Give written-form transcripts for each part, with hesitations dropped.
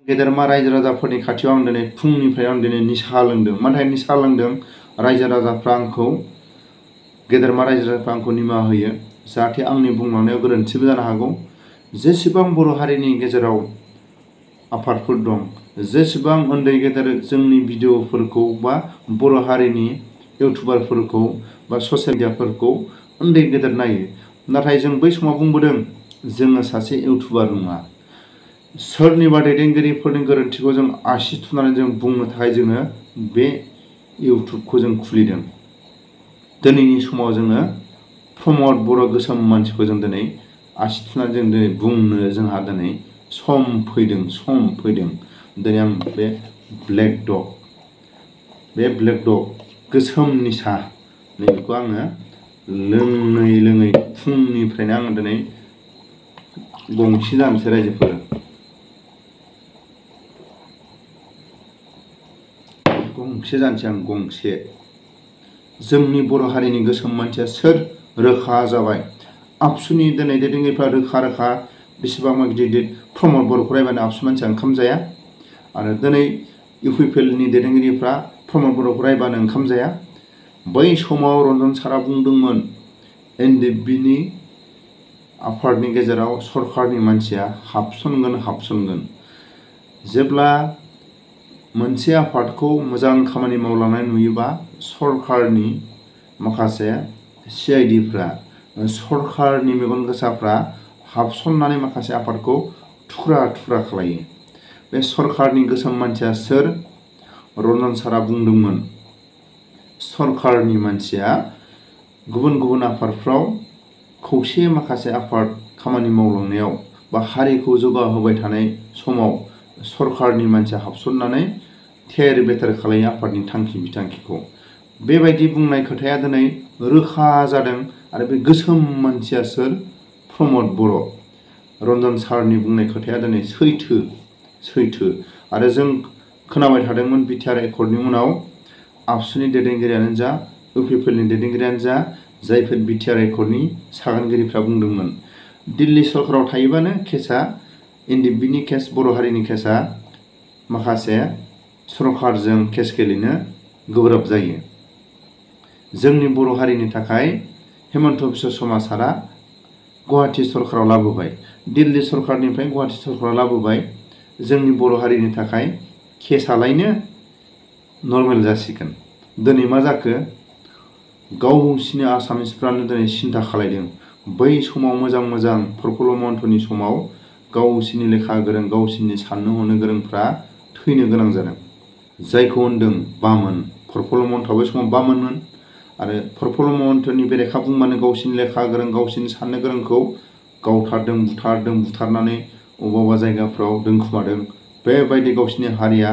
गेदेरमा रायजो राजाफोरनि खाथियाव आं दिनै फुंनिफ्राय आं दिनै निसा लोंदों। माथाय निसा लोंदों रायजो राजाफ्रा आंखौ गेदेरमा रायजो राजाफ्रा आंखौ निमाहा होयो जाहाथे आंनि बुंलांनायाव गोरोन्थिबो जानो हागौ। जेसेबां बर' हारिनि गेजेराव आफादफोर दं, जेसेबां उन्दै गेदेर जोंनि भिडिअफोरखौ बा बर' हारिनि इउटुबारफोरखौ बा ससियेल मिडियाफोरखौ उन्दै गेदेर नायो, नाथाय जों बै समाव बुंबोदों जोङो सासे इउटुबार नङा। सोरनिबा दैदेनगिरिफोरनि गोरोन्थिखौ जों आसि थुनानै जों बुंनो थाखाय जोङो बे इउटुबखौ जों खुलिदों। दिनैनि समाव जोङो प्रमद बर' गोसोम मानसिखौ जों दिनै आसि थुनानै जों दिनै बुंनो जोंहा दिनै सम फैदों। दिनै आं बे ब्लेक डग गोसोम निसा नैबेखौ आङो लोङै फुंनिफ्रायनो आङो दिनै गंसे जानोसै रायजोफोर। गंसे जानोसै आं गंसे। जोंनि बर' हारिनि गोसोम मानसिया सोर रोखा जाबाय। आबसुनि दिनै दैदेनगिरिफ्रा रोखा बेसेबांबा गिदिर प्रमद बर'खौ रायबानो आबसु मानसिया ओंखाम जाया। आरो दिनै इउपिपिएलनि दैदेनगिरिफ्रा प्रमद बर'खौ रायबानो ओंखाम जाया। बै समाव रन्जन सारा बुंदोंमोन एनडिएफबिनि आफादनि गेजेराव सरकारनि मानसिया हाबसनगोन। जेब्ला मोनसे आफादखौ मोजां खामानि मावलांनाय नुयोबा सरकारनि माखासे सिआइडिफ्रा सरकारनि मेगन गोसाफ्रा हाबसननानै माखासे आफादखौ थुख्रा खालायो। बे सरकारनि गोसोम मानसिया सोर? रन्जन सारा बुंदोंमोन सरकारनि मानसिया गुबुन आफादफ्राव खौसे माखासे आफाद खामानि मावलांनायाव बा हारिखौ जौगाहोबाय थानाय समाव सरकारनि मानसिया हाबसननानै थेर बेथेर खालायो आफादनि थांखि बिथांखिखौ। बेबायदि बुंनाय खोथाया दिनै रोखा जादों। आरो बे गोसोम मानसिया सोर? प्रमद बर'। रन्जन सारनि बुंनाय खोथाया दिनै सैथो। आरो जों खोनाबाय थादोंमोन बिटिआर एकर्डनि उनाव आबसुनि दैदेनगिरियानो जा इउपिपिएलनि दैदेनगिरियानो जा जायफोर बिटिआर एकर्डनि सागानगिरिफ्रा बुंदोंमोन दिल्ली सरकाराव थायोबानो केसआ एनडिएफबिनि केस बर' हारिनि केसआ माखासे सरकारजों केस गेलेनो गोब्राब जायो। जोंनि बर' हारिनि थाखाय हेमन्त बिश्व शर्मा सारा गुवाहाटि सरकाराव लाबोबाय, दिल्ली सरकारनिफ्राय गुवाहाटि सरकाराव लाबोबाय। जोंनि बर' हारिनि थाखाय केसआलायनो नर्मेल जासिगोन। दिनै मा जाखो? गावसिनि आसामिसफ्रानो दिनै सिन्था खालायदों। बै समाव मोजां प्रफुल्ल महन्तनि समाव गावसिनि लेखा गोरों गावसिनि साननो हनो गोरोंफ्रा थैनो गोनां जादों। जायखौ होनदों बामोन। प्रफुल्ल महन्तआ बै समाव बामोनमोन। आरो प्रफुल्ल महन्तनि बेरेखा बुंबानो गावसिनि लेखा गोरों गावसिनि साननो गोरोंखौ गावथारदों, बुथारनानै अबेबा जायगाफ्राव दोनखुमादों। बेबायदि गावसिनि हारिया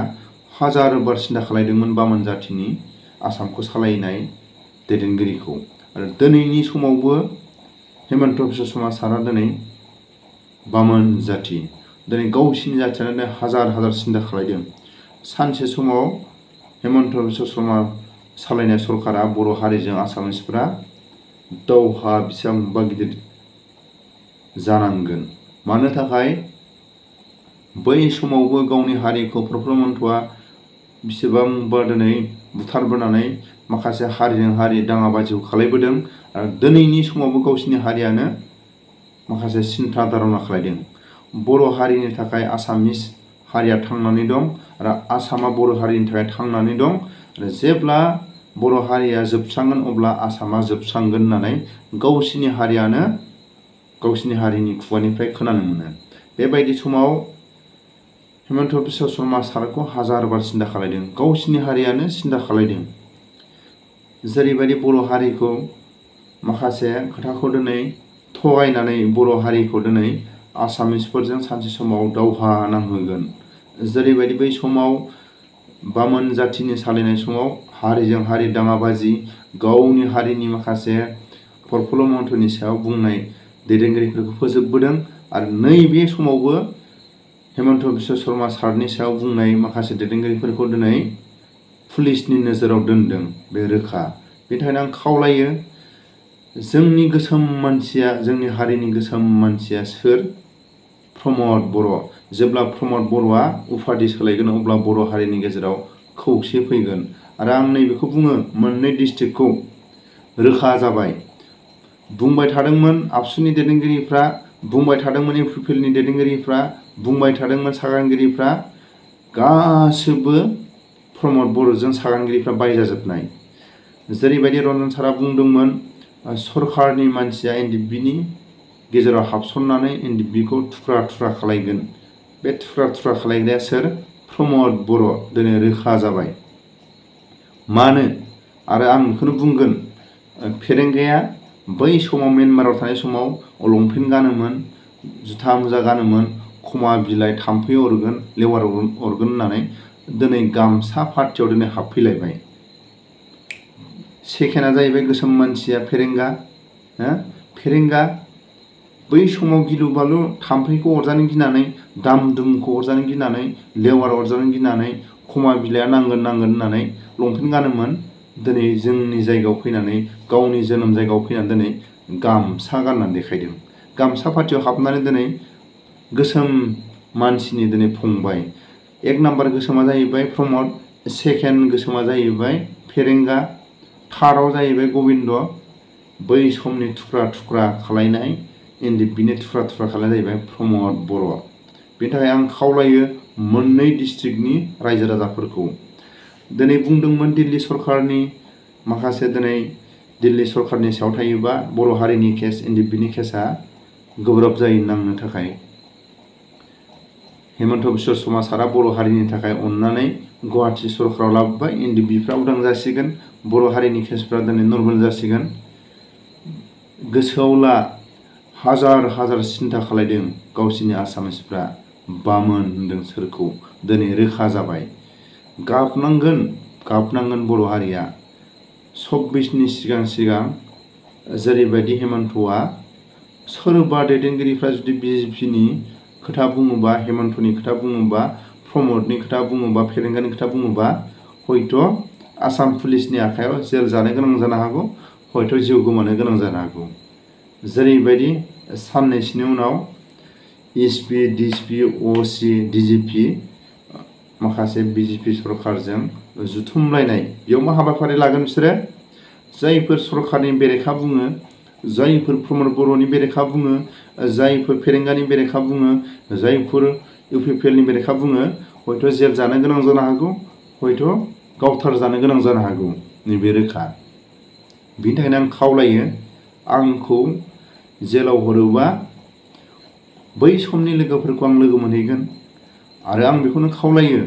हाजार बार सिन्था खालायदोंमोन बामोन जाथिनि आसामखौ सालायनाय दैदेनगिरिखौ। आरो दिनैनि समावबो हेमन्त बिश्व शर्मा सारा दिनै बामोन जाथि। दिनै गावसिनि जाथियानो हाजार सिन्था खालायदों। सानसे समाव हेमन्त बिश्व शर्मा सालायनाय सरकारा बर' हारिजों आसामिसफ्रा दावहा बेसेबांबा गिदिर जानांगोन। मानो थाखाय बै समावबो गावनि हारिखौ प्रफुल्ल महन्तआ बेसेबांबा दिनै बुथारबोनानै माखासे हारिजों हारि दाङाबाजिखौ खालायबोदों। आरो दिनैनि समावबो गावसिनि हारियानो माखासे सिन्था धारना खालायदों। बर' हारिनि थाखाय आसामिस हारिया थांनानै दं आरो आसामा बर' हारिनि थाखाय थांनानै दं। आरो जेब्ला बर' हारिया जोबस्रांगोन अब्ला आसामा जोबस्रांगोन होननानै गावसिनि हारियानो गावसिनि हारिनि खुगानिफ्राय खोनानो मोनो। बेबायदि समाव हेमन्त बिश्व शर्मा सारखौ हाजार बार सिन्था खालायदों। गावसिनि हारियानो सिन्था खालायदों। जेरैबायदि बर' हारिखौ माखासे खोथाखौ दिनै थगायनानै बर' हारिखौ दिनै आसामिसफोरजों सानसे समाव दावहा नांहोगोन। जेरैबायदि बै समाव बामोन जाथिनि सालायनाय समाव हारिजों हारि दाङाबाजि गावनि हारिनि माखासे प्रफुल्ल महन्तनि सायाव बुंनाय दैदेनगिरिफोरखौ फोजोबबोदों। आरो नैबे समावबो हेमन्त बिश्व शर्मा सारनि सायाव बुंनाय माखासे दैदेनगिरिफोरखौ दिनै पुलिसनि नोजोराव दोनदों। बे रोखा। बेनि थाखायनो आं खावलायो जोंनि गोसोम मानसिया जोंनि हारिनि गोसोम मानसिया सोर? प्रमद बर'। जेब्ला प्रमद बर'आ उपाधि सोलायगोन अब्ला बर' हारिनि गेजेराव खौसे फैगोन। आरो आं नैबेखौ बुङो, मोननै डिस्ट्रिक्टखौ रोखा जाबाय। बुंबाय थादोंमोन आबसुनि दैदेनगिरिफ्रा, बुंबाय थादोंमोन इउपिपिएलनि दैदेनगिरिफ्रा, बुंबाय थादोंमोन सागानगिरिफ्रा, गासिबो प्रमद बर'जों सागानगिरिफ्रा बायजाजोबनाय। जेरैबायदि रन्जन सारा बुंदोंमोन सरकारनि मानसिया एनडिएफबिनि गेजेराव हाबसननानै एनडिएफबिखौ थुख्रा थुख्रा खालायगोन। बे थुख्रा थुख्रा खालायग्राया सोर? प्रमद बर'। दिनै रोखा जाबाय। मानो? आरो आं बेखौनो बुंगोन, फेरेंगाया बै समाव म्यानमाराव थानाय समाव लंपेन्ट गानोमोन, जुथा मुजा गानोमोन, खमा बिलाइ थाम्फै अरगोन, लेवार अरगोन होननानै दिनै गामसा पार्टियाव दिनै हाबफैलायबाय। सेकेन्डआ जाहैबाय गोसोम मानसिया फेरेंगा। फेरेंगा बै समाव गिलु बालु थाम्फैखौ अरजानो गिनानै, दाम दुमखौ अरजानो गिनानै, लेवार अरजानो गिनानै, खमा बिलाइया नांगोन होननानै लंपेन्ट गानोमोन। दिनै जोंनि जायगायाव फैनानै, गावनि जोनोम जायगायाव फैनानै दिनै गामसा गाननानै देखायदों। गामसा पार्टियाव हाबनानै दिनै गोसोम मानसिनि दिनै फंबाय। एक नाम्बार गोसोमा जाहैबाय प्रमद, सेकेन्ड गोसोमा जाहैबाय फेरेंगा, थार्डआव जाहैबाय गबिन्द। बै समनि थुख्रा थुख्रा खालायनाय एनडिएफबिनि थुख्रा थुख्रा खालायनाय जाहैबाय प्रमद बर'। बेनि थाखाय आं खावलायो मोननै डिस्ट्रिक्टनि रायजो राजाफोरखौ। दिनै बुंदोंमोन दिल्ली सरकारनि माखासे दिनै दिल्ली सरकारनि सायाव थायोबा बर' हारिनि केस, एनडिएफबिनि केसआ गोब्राब जायो नांनो थाखाय। हेमन्त बिश्व शर्मा सारा बर' हारिनि थाखाय अननानै गुवाहाटि सरकाराव लाबोबाय। एनडिएफबिफ्रा उदां जासिगोन, बर' हारिनि केसफ्रा दिनै नर्मेल जासिगोन। गोसोआव ला, हाजार हाजार सिन्था खालायदों गावसिनि आसामिसफ्रा, बामोन होनदों सोरखौ। दिनै रोखा जाबाय। गाबनांगोन बर' हारिया। 26नि सिगां जेरैबायदि हेमन्तआ, सोरबा दैदेनगिरिफ्रा जुदि बिजेपिनि खोथा बुङोबा, हेमन्तनि खोथा बुङोबा, प्रमदनि खोथा बुङोबा, फेरेंगानि खोथा बुङोबा, हयथ' आसाम पुलिसनि आखायाव जेल जानो गोनां जानो हागौ, हयथ' जिउ गोमानो गोनां जानो हागौ। जेरैबायदि साननैसोनि उनाव एसपि, डिएसपि, असि, डिजिपि माखासे बिजेपि सरकारजों जुथुमलायनाय, बेयाव मा हाबाफारि लागोन बिसोरो? जायफोर सरकारनि बेरेखा बुङो, जायफोर प्रमद बर'नि बेरेखा बुङो, जायफोर फेरेंगानि बेरेखा बुङो, जायफोर इउपिपिएलनि बेरेखा बुङो, हयथ' जेल जानो गोनां जानो हागौ, हयथ' गावथार जानो गोनां जानो हागौ। नैबे रोखा। बिनि थाखायनो आं खावलायो, आंखौ जेलाव हरोबा बै समनि लोगोफोरखौ आं लोगो मोनहैगोन। आरो आं बेखौनो खावलायो,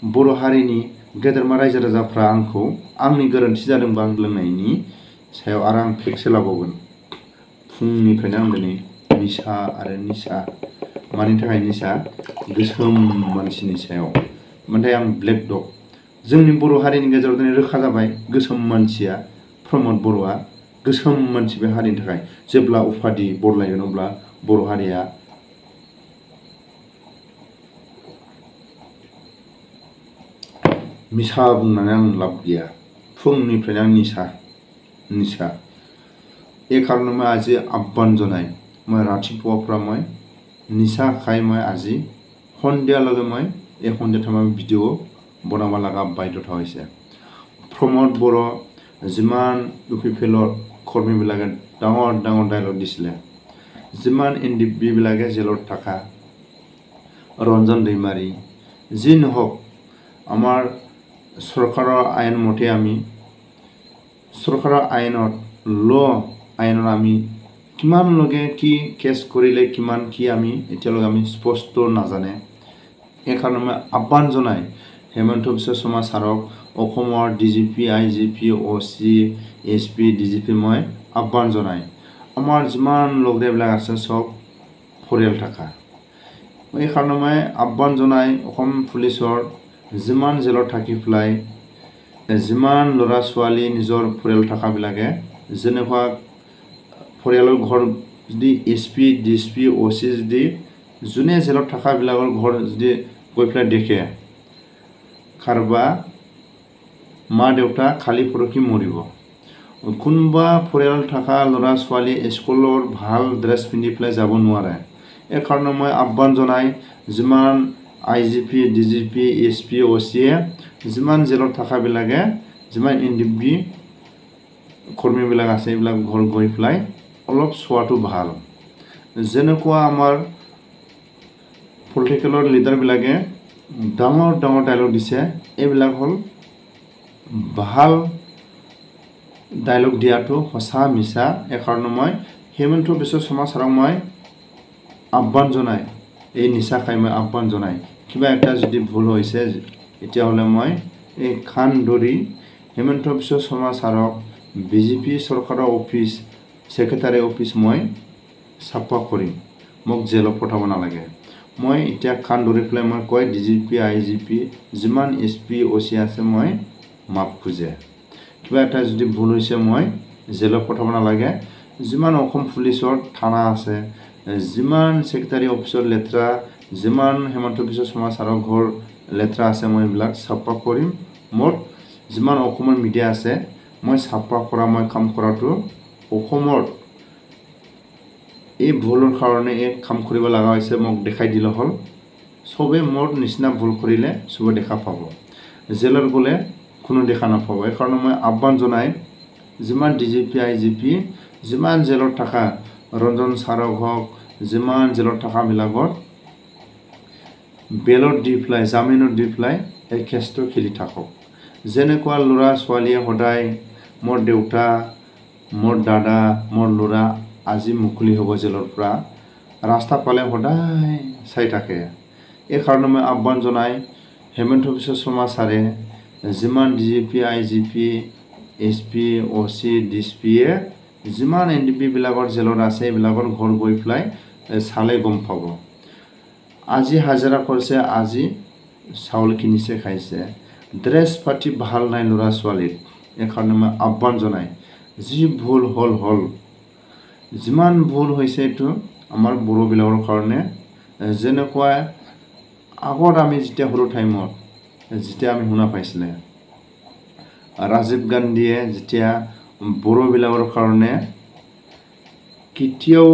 बर' हारिनि गेदेरमा रायजो राजाफ्रा आंखौ, आंनि गोरोन्थि जादोंबा आं लोंनायनि सायाव आरो आं टेक्स लाबावगोन। फुंनिफ्रायनो आं दिनै निसा आरो निसा, मानि थाखाय निसा? गोसोम मानसिनि सायाव। नाथाय आं ब्लेक डग। जोंनि बर' हारिनि गेजेराव दिनै रोखा जाबाय, गोसोम मानसिया प्रमद बर'आ गोसोम मानसि बे हारिनि थाखाय। जेब्ला उपाधि बदलायगोन अब्ला बर' हारिया मिसा बुंनानै आं लाब गैया। फुंनिफ्रायनो आं निसा। ए कारण मैं আজি আহ্বান জনাই, मैं रातिपुवाफ्रा मैं निशा खाई मैं আজি सन्धिया लगे मैं एक सन्धिया थामा भिडिअ बनाबा लगा बाध्यता হৈছে। प्रमद बर' जिमान इउपिपिएलर कर्मी বিলাকে ডাঙৰ ডায়লগ দিছিলে, जिमान एनडिएफबि বিলাকে जेलत थाका, रन्जन दैमारी जी নহওক, আমাৰ सरकाৰৰ आयन मते आमी सरकाৰৰ आयনত आयনত आमी किमान लगे कि केस करिले किमान कि आमी एतियालगे आमी स्पष्ट नाजाने। এই কাৰণে মই আহ্বান জনাই হেমন্ত বিশ্ব শৰ্মা ছাৰক, অসমৰ DGP, IGP, OC, SP, DGP মই আহ্বান জনাই, আমাৰ যিমান লগৰীয়াবিলাক আছে চব পৰিয়াল থকা। এই কাৰণে মই আহ্বান জনাই অসম পুলিচৰ যিমান জেলত থাকি পেলাই যিমান ল'ৰা ছোৱালী নিজৰ পৰিয়াল থকাবিলাকে যেনেকুৱা পৰিয়ালৰ ঘৰ যদি এছপি, ডিএছপি, অচি যদি যোনে জেলত থকাবিলাকৰ ঘৰ যদি গৈ পেলাই দেখে কাৰোবা মা দেউতা খালী পৰহি মৰিব, কোনোবা পৰিয়াল থকা ল'ৰা ছোৱালী স্কুলৰ ভাল ড্ৰেছ পিন্ধি পেলাই যাব নোৱাৰে, এই কাৰণে মই আহ্বান জনাই যিমান IGP DGP SP OC যিমান জেলত থাকাবিলাকে যিমান NDP কৰ্মীবিলাক আছে এইবিলাক ঘৰ গৈ পেলাই অলপ চোৱাটো ভাল যেনেকুৱা আমাৰ পলিটিকেলৰ লিডাৰবিলাকে ডাঙৰ ডাঙৰ ডায়লগ দিছে এইবিলাক হ'ল ভাল ডায়লগ দিয়াটো সঁচা মিছা এই কাৰণে মই হিমন্ত বিশ্ব শৰ্মা ছাৰক মই আহ্বান জনাই এই নিচা খাই মই আহ্বান জনাই কিবা এটা যদি ভুল হৈছে এতিয়াহ'লে মই এই খান ধৰি হিমন্ত বিশ্ব শৰ্মা ছাৰক BJP চৰকাৰৰ অফিচ সেক্ৰেটাৰী অফিচ মই চাফা কৰিম মোক জেলত পঠাব নালাগে মই এতিয়া খান ধৰি পেলাই মই কয় DGP IGP যিমান SP OC আছে মই মাফ খুজে কিবা এটা যদি ভুল হৈছে মই জেলত পঠাব নালাগে যিমান অসম পুলিচৰ থানা আছে যিমান সেক্ৰেটাৰী অফিচৰ লেট্ৰা যিমান হিমন্ত বিশ্ব শৰ্মা ছাৰৰ ঘৰ লেট্ৰা আছে মই এইবিলাক চাফা কৰিম মোৰ যিমান অসমৰ মিডিয়া আছে মই চাফা কৰা মই কাম কৰাটো অসমৰ এই ভুলৰ কাৰণে এই কাম কৰিব লগা হৈছে মোক দেখাই দিলে হ'ল সবে মোৰ নিচিনা ভুল কৰিলে সবে দেখা পাব জেলত গ'লে কোনো দেখা নাপাব এই কাৰণে মই আহ্বান জনাই যিমান DGP IGP যিমান জেলত থকা ৰঞ্জন ছাৰক হওক যিমান জেলত থকা বিলাকৰ বেলত দি পেলাই জামিনত দি পেলাই এই কেছটো খেলি থাকক যেনেকুৱা ল'ৰা ছোৱালীয়ে সদায় মোৰ দেউতা মোৰ দাদা মোৰ ল'ৰা আজি মুকলি হ'ব জেলৰ পৰা ৰাস্তা পালে সদায় চাই থাকে এই কাৰণে মই আহ্বান জনাই হিমন্ত বিশ্ব শৰ্মা ছাৰে যিমান DGP IGP SP OC DSP যিমান NDP বিলাকৰ জেলত আছে এইবিলাকৰ ঘৰ গৈ পেলাই চালে গম পাব আজি হাজিৰা কৰিছে আজি চাউল কিনিছে খাইছে ড্ৰেছ পাতি ভাল নাই ল'ৰা ছোৱালীৰ এই কাৰণে মই আহ্বান জনাই যি ভুল হ'ল যিমান ভুল হৈছে এইটো আমাৰ বড়োবিলাকৰ কাৰণে যেনেকুৱা আগত আমি যেতিয়া সৰু টাইমত যেতিয়া আমি শুনা পাইছিলে ৰাজীৱ গান্ধীয়ে যেতিয়া বড়োবিলাকৰ কাৰণে কেতিয়াও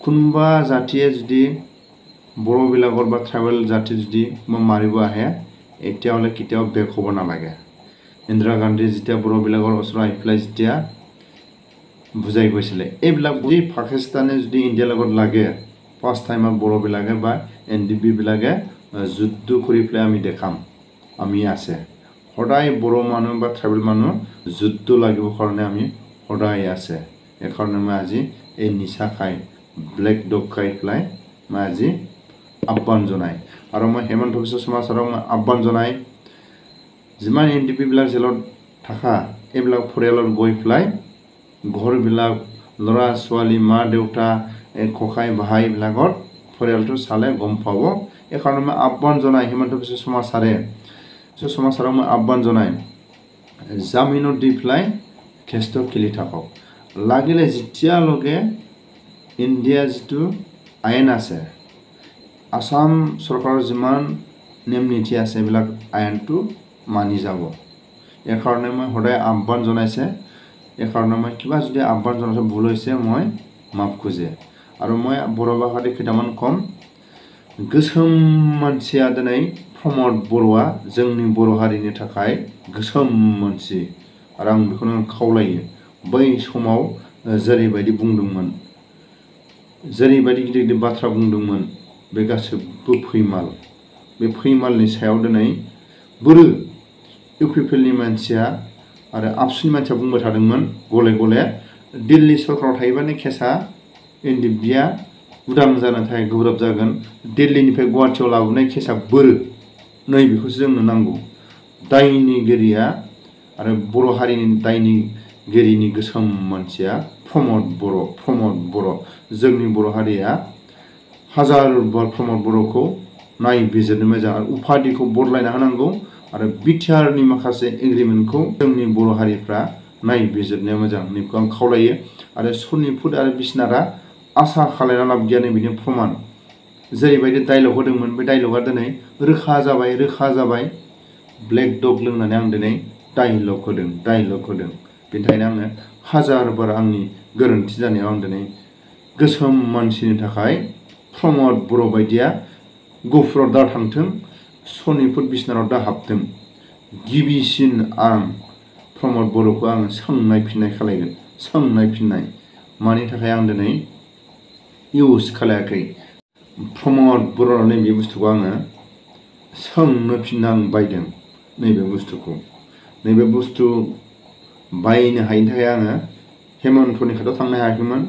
কোনোবা জাতিয়ে যদি বড়োবিলাকৰ বা ট্ৰাইবেল জাতি যদি মাৰিব আহে এতিয়াহ'লে কেতিয়াও বেক হ'ব নালাগে ইন্দিৰা গান্ধী যেতিয়া বড়োবিলাকৰ ওচৰত আহি পেলাই যেতিয়া বুজাই গৈছিলে এইবিলাক যদি পাকিস্তানে যদি ইণ্ডিয়াৰ লগত লাগে ফাৰ্ষ্ট টাইমত বড়োবিলাকে বা NDP বিলাকে যুদ্ধ কৰি পেলাই আমি দেখাম আমি আছে সদায় বড়ো মানুহ বা ট্ৰাইবেল মানুহ যুদ্ধ লাগিব কাৰণে আমি সদায় আছে এই কাৰণে মই আজি এই নিচা খাই ব্লেক ডগ খাই পেলাই মই আজি আহ্বান জনাই আৰু মই হিমন্ত বিশ্ব শৰ্মা ছাৰক মই আহ্বান জনাই যিমান NDP বিলাক জেলত থকা এইবিলাক পৰিয়ালত গৈ পেলাই ঘৰবিলাক ল'ৰা ছোৱালী মা দেউতা ককাই ভাইবিলাকৰ পৰিয়ালটো চালে গম পাব এই কাৰণে মই আহ্বান জনাই হিমন্ত বিশ্ব শৰ্মা ছাৰক মই আহ্বান জনাই জামিনত দি পেলাই কেছটো খেলি থাকক লাগিলে যেতিয়ালৈকে ইণ্ডিয়া যিটো আইন আছে আসাম চৰকাৰৰ যিমান নিয়ম নীতি আছে এইবিলাক আইনটো মানি যাব এই কাৰণে মই সদায় আহ্বান জনাইছে এই কাৰণে মই কিবা যদি আহ্বান জনাইছে ভুল হৈছে মই মাফ খুজে আৰু মই বড়ো ভাষাতে কেইটামান কম गोसोम मानसिया दिनै प्रमद बर'आ जोंनि बर' हारिनि थाखाय गोसोम मानसि आरो आं बेखौनो खावलायो बै समाव जेरैबायदि बुंदोंमोन जेरैबायदि गिदिर गिदिर बाथ्रा बुंदोंमोन बे गासैबो फैमाल बे फैमालनि सायाव दिनै बोरो इउपिपिएलनि मानसिया आरो आबसुनि मानसिया बुंबाय थादोंमोन गले गले दिल्ली सरकाराव थायोबानो केसा NDPआ उदां जानो थाखाय गोब्राब जागोन दिल्लीनिफ्राय गुवाहाटीयाव लाबोनाय केसा बोरो नै बेखौसो जोंनो नांगौ दायनिगिरिया आरो बर' हारिनि दायनिगिरिनि गोसोम मानसिया प्रमद बर' जोंनि बर' हारिया हाजार बार प्रमद बर'खौ नायबिजिरनो मोजां आरो उपाधिखौ बदलायना होनांगौ आरो बिटिआरनि माखासे एग्रिमेन्टखौ जोंनि बर' हारिफ्रा नायबिजिरनाया मोजां नैखौ आं खावलायो आरो सनितपुर आरो बिसनाथआ आसा खालायना लाब गैया बिनि प्रमाण जेरैबायदि डायलग होदोंमोन बे डायलगा दिनै रोखा जाबाय ब्लेक डग लोंनानै आं दिनै डायलग होदों बेनि थाखायनो आङो हाजार बार आंनि गोरोन्थि जानायाव आं दिनै गोसोम मानसिनि थाखाय प्रमद बर' बायदिया गुफुराव दा थांथों, सनिपुर बिसनाराव दा हाबथों। गिबिसिन आं प्रमद बर'खौ आं सोंनाय फिननाय खालायगोन। सोंनाय फिननाय मानि थाखाय आं दिनै इउज खालायाखै। प्रमद बर' नैबे बुस्थुखौ आङो सोंनो फिननो आं बायदों। नैबे बुस्थुखौ नैबे बुस्थु बायनो हायिनि थाखाय आङो हेमन्तनि खाथियाव थांनो हायाखैमोन।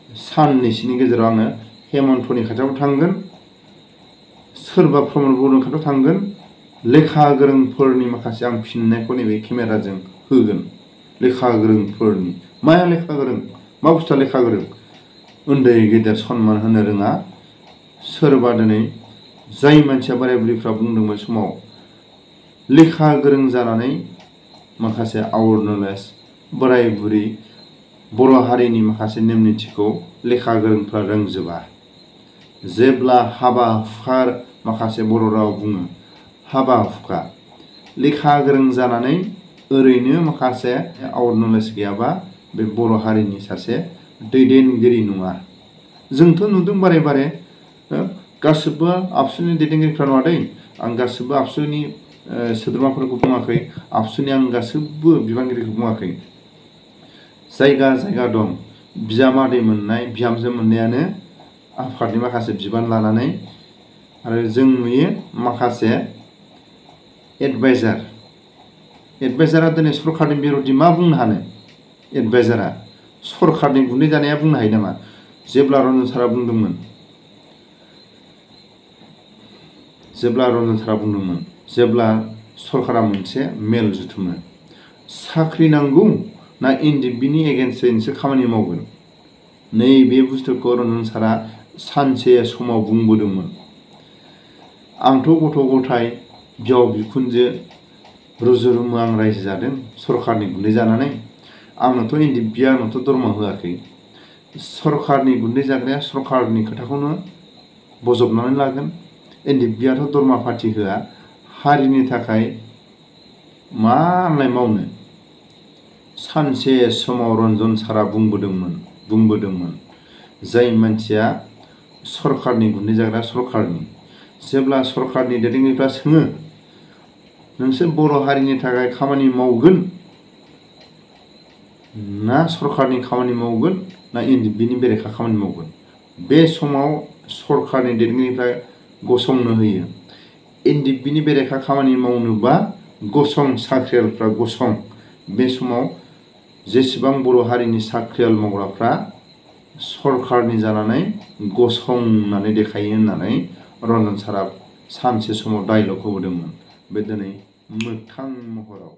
साननैसोनि गेजेराव आङो हेमन्तनि खाथियाव थांगोन, सोरबा प्रमद बर'नि खाथियाव थांगोन, लेखा गोरोंफोरनि माखासे आं फिननायखौ नैबे केमेराजों होगोन। लेखा गोरोंफोरनि माया लेखा गोरों, मा बुस्थुआ लेखा गोरों? उन्दै गेदेर सनमान होनो रोङा। सोरबा दिनै जाय मानसिया बोराय बुरैफ्रा बुंदोंमोन समाव लेखा गोरों जानानै माखासे आउट नलेज बोराय बुरै बर' हारिनि माखासे नेम निथिखौ लेखा गोरोंफ्रा रोंजोबा। जेब्ला हाबा हुखा माखासे बर' राव बुङो हाबा हुखा, लेखा गोरों जानानै ओरैनो माखासे आउट नलेज गैयाबा बे बर' हारिनि सासे दैदेनगिरि नङा। जोंथ' नुदों बारे बारे गासिबो आबसुनि दैदेनगिरिफ्रा नङा दै, आं गासिबो आबसुनि सोद्रोमाफोरखौ बुङाखै, आबसुनि आं गासिबो बिबानगिरिखौ बुङाखै। जायगा जायगा दं बिजामादै मोननाय बिहामजो मोननायानो आफादनि माखासे बिबान लानानै, आरो जों नुयो माखासे एडभाइजारा दिनै सरकारनि बिर'धि मा बुंनो हानो? एडभाइजारा सरकारनि गुन्दै जानाया बुंनो हायो नामा? जेब्ला रन्जन सारा बुंदोंमोन जेब्ला सरकारा मोनसे मेल जुथुमो, साख्रि नांगौ ना एनडिएफबिनि एगेन्स्टै नोंसोर खामानि मावगोन? नैबे बुस्थुखौ रन्जन सारा सानसे समाव बुंबोदोंमोन। आंथ' गथ' गथाय बिहाव बिखुनजो रुजु रुमु आं रायजो जादों सरकारनि गुन्दै जानानै। आंनोथ' एनडिएफबिया आंनोथ' दरमा होआखै। सरकारनि गुन्दै जाग्राया सरकारनि खोथाखौनो बजबनानै लागोन। एनडिएफबियाथ' दरमा पार्टि होआ। हारिनि थाखाय मा आंलाय मावनो? सानसे समाव रन्जन सारा बुंबोदोंमोन जाय मानसिया सरकारनि गुन्दै जाग्रा सरकारनि, जेब्ला सरकारनि दैदेनगिरिफ्रा सोङो नोंसोर बर' हारिनि थाखाय खामानि मावगोन ना सरकारनि खामानि मावगोन ना एनडिएफबिनि बेरेखा खामानि मावगोन? बे समाव सरकारनि दैदेनगिरिफ्रा गसंनो होयो। एनडिएफबिनि बेरेखा खामानि मावनोबा गसं, साख्रियालफ्रा गसं। बे समाव जेसेबां बर' हारिनि साख्रियाल मावग्राफ्रा सरकारनि जानानै गसंनानै देखायो होननानै रन्जन सारा सानसे समाव डाइलग होबोदोंमोन। बे दिनै मोगथां महराव